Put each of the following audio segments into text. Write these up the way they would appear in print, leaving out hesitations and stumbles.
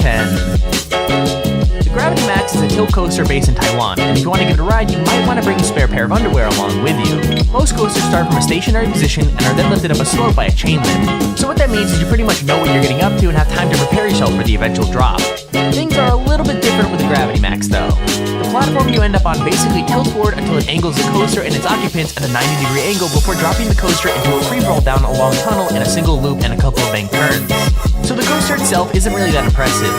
10. The Gravity Max is a tilt coaster based in Taiwan, and if you want to give it a ride, you might want to bring a spare pair of underwear along with you. Most coasters start from a stationary position and are then lifted up a slope by a chain lift. So what that means is you pretty much know what you're getting up to and have time to prepare yourself for the eventual drop. Things are a little bit different with the Gravity Max though. The platform you end up on basically tilts forward until it angles the coaster and its occupants at a 90-degree angle before dropping the coaster into a free fall down a long tunnel in a single loop and a couple of bank turns. So the coaster itself isn't really that impressive.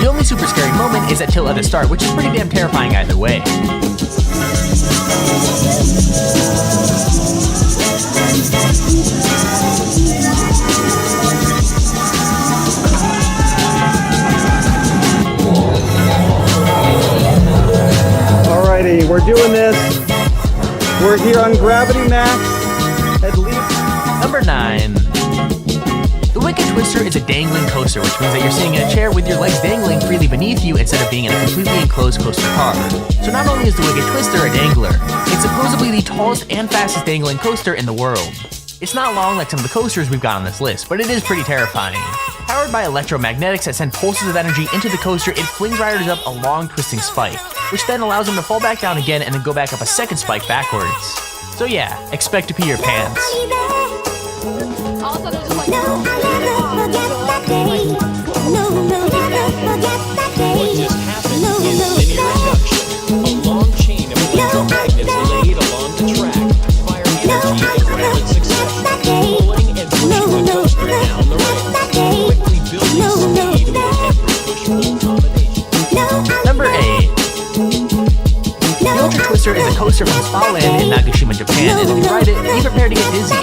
The only super scary moment is that tilt at the start, which is pretty damn terrifying either way. Alrighty, we're doing this. We're here on Gravity Max. At least. Number 9. The Wicked Twister is a dangling coaster, which means that you're sitting in a chair with your legs dangling freely beneath you instead of being in a completely enclosed coaster car. So not only is the Wicked Twister a dangler, it's supposedly the tallest and fastest dangling coaster in the world. It's not long like some of the coasters we've got on this list, but it is pretty terrifying. Powered by electromagnetics that send pulses of energy into the coaster, it flings riders up a long twisting spike, which then allows them to fall back down again and then go back up a second spike backwards. So yeah, expect to pee your pants. Also, there's like no, never forget that day. No, never forget that day. What just happened is linear induction. A long chain of electromagnets laid along the track fire energy in rapid succession, pulling and pushing the coaster down the rail, quickly building speed with every push-pull combination. Number 8. The Ultra Twister is a coaster from Spa Land in Nagashima, Japan, and if you ride it, be prepared to get dizzy.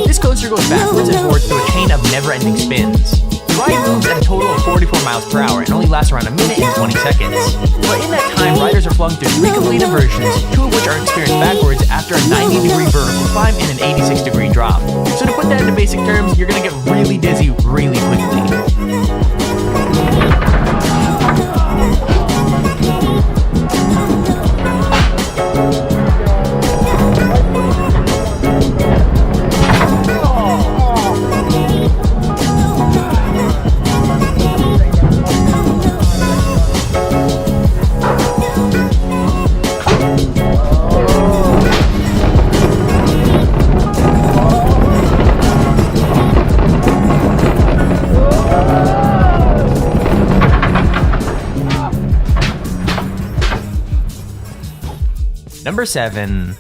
This coaster goes backwards and forwards through a chain of never-ending spins. The ride moves at a total of 44 miles per hour and only lasts around a minute and 20 seconds. But in that time, riders are flung through 3 complete inversions, 2 of which are experienced backwards after a 90-degree vertical climb and an 86-degree drop. So to put that into basic terms, you're gonna get really dizzy really quickly. Number 7.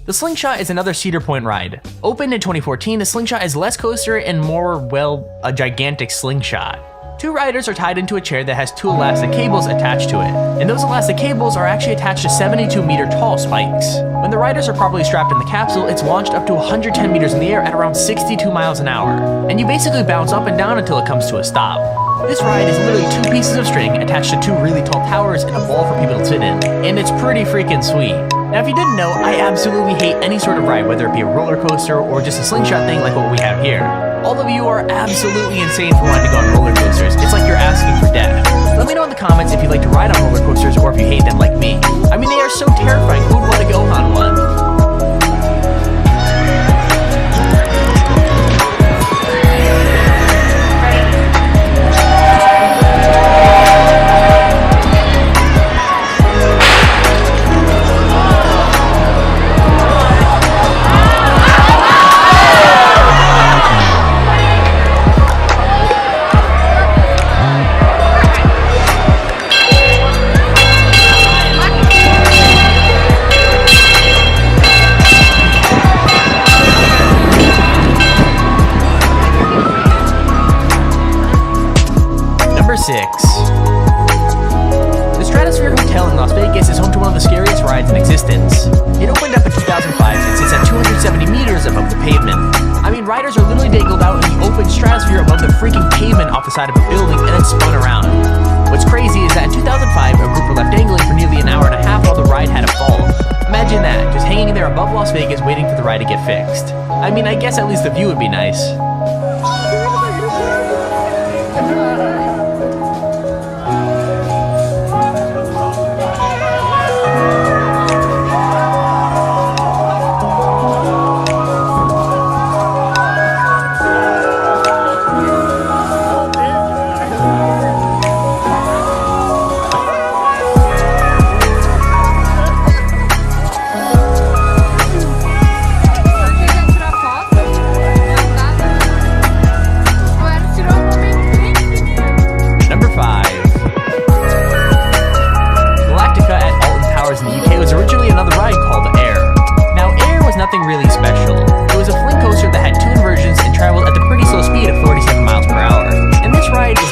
The Slingshot is another Cedar Point ride. Opened in 2014, the Slingshot is less coaster and more, well, a gigantic slingshot. 2 riders are tied into a chair that has 2 elastic cables attached to it, and those elastic cables are actually attached to 72-meter tall spikes. When the riders are properly strapped in the capsule, it's launched up to 110 meters in the air at around 62 miles an hour, and you basically bounce up and down until it comes to a stop. This ride is literally 2 pieces of string attached to 2 really tall towers and a ball for people to sit in, and it's pretty freaking sweet. Now if you didn't know, I absolutely hate any sort of ride, whether it be a roller coaster or just a slingshot thing like what we have here. All of you are absolutely insane for wanting to go on roller coasters. It's like you're asking for death. Let me know in the comments if you like to ride on roller coasters or if you hate them like me. I mean, they are so terrifying, who would want to go on one? Number 6. The Stratosphere Hotel in Las Vegas is home to one of the scariest rides in existence. It opened up in 2005 and sits at 270 meters above the pavement. I mean, riders are literally dangled out in the open stratosphere above the freaking pavement off the side of a building and then spun around. What's crazy is that in 2005, a group were left dangling for nearly an hour and a half while the ride had a fall. Imagine that, just hanging there above Las Vegas waiting for the ride to get fixed. I mean, I guess at least the view would be nice.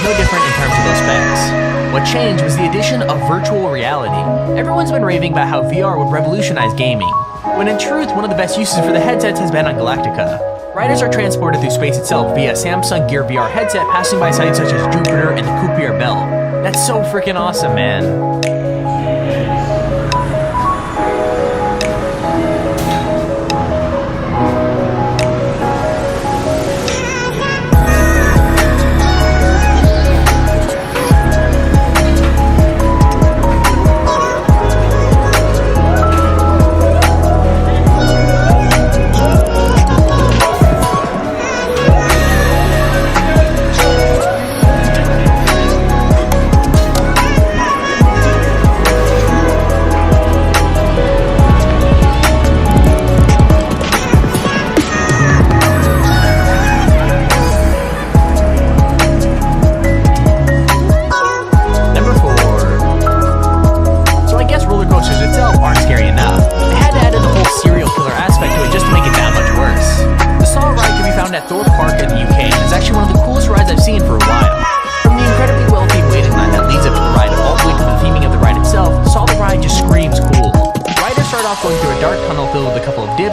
no different in terms of those specs. What changed was the addition of virtual reality. Everyone's been raving about how VR would revolutionize gaming, when in truth, one of the best uses for the headsets has been on Galactica. Riders are transported through space itself via a Samsung Gear VR headset, passing by sites such as Jupiter and the Kuiper Belt. That's so freaking awesome, man.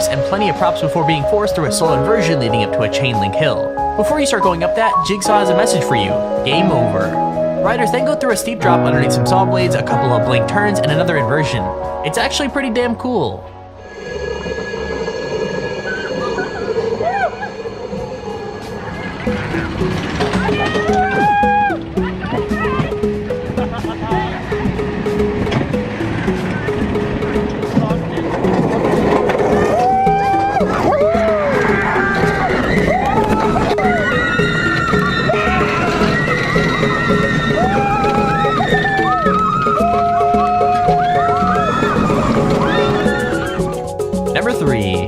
And plenty of props before being forced through a slow inversion leading up to a chain link hill. Before you start going up that, Jigsaw has a message for you. Game over. Riders then go through a steep drop underneath some saw blades, a couple of blink turns, and another inversion. It's actually pretty damn cool. Number 3.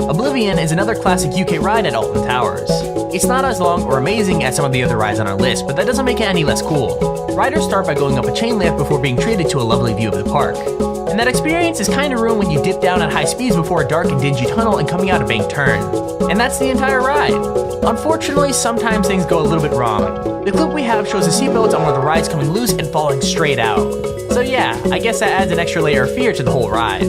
Oblivion is another classic UK ride at Alton Towers. It's not as long or amazing as some of the other rides on our list, but that doesn't make it any less cool. Riders start by going up a chain lift before being treated to a lovely view of the park. And that experience is kind of ruined when you dip down at high speeds before a dark and dingy tunnel and coming out a banked turn. And that's the entire ride. Unfortunately, sometimes things go a little bit wrong. The clip we have shows the seatbelts on one of the rides coming loose and falling straight out. So yeah, I guess that adds an extra layer of fear to the whole ride.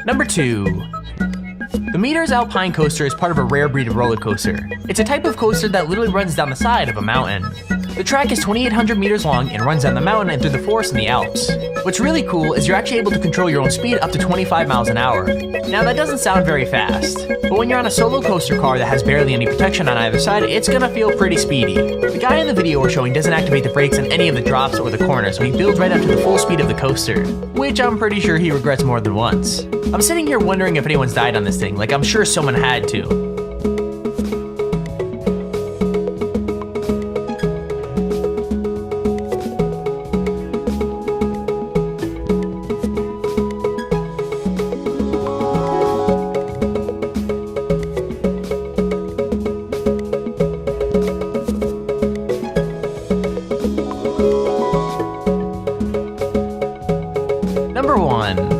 Number 2. The Meters Alpine Coaster is part of a rare breed of roller coaster. It's a type of coaster that literally runs down the side of a mountain. The track is 2,800 meters long and runs down the mountain and through the forest in the Alps. What's really cool is you're actually able to control your own speed up to 25 miles an hour. Now that doesn't sound very fast, but when you're on a solo coaster car that has barely any protection on either side, it's gonna feel pretty speedy. The guy in the video we're showing doesn't activate the brakes on any of the drops or the corners, so he builds right up to the full speed of the coaster, which I'm pretty sure he regrets more than once. I'm sitting here wondering if anyone's died on this thing, like I'm sure someone had to. Number 1.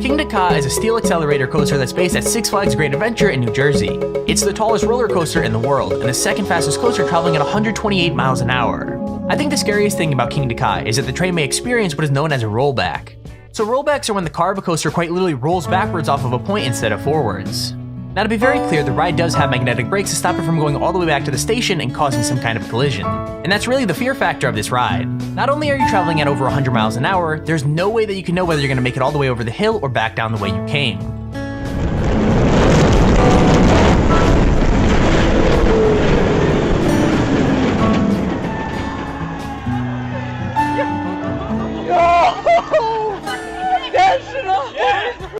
King is a steel accelerator coaster that's based at Six Flags Great Adventure in New Jersey. It's the tallest roller coaster in the world, and the second fastest coaster traveling at 128 miles an hour. I think the scariest thing about King is that the train may experience what is known as a rollback. So rollbacks are when the car of a coaster quite literally rolls backwards off of a point instead of forwards. Now to be very clear, the ride does have magnetic brakes to stop it from going all the way back to the station and causing some kind of collision. And that's really the fear factor of this ride. Not only are you traveling at over 100 miles an hour, there's no way that you can know whether you're going to make it all the way over the hill or back down the way you came.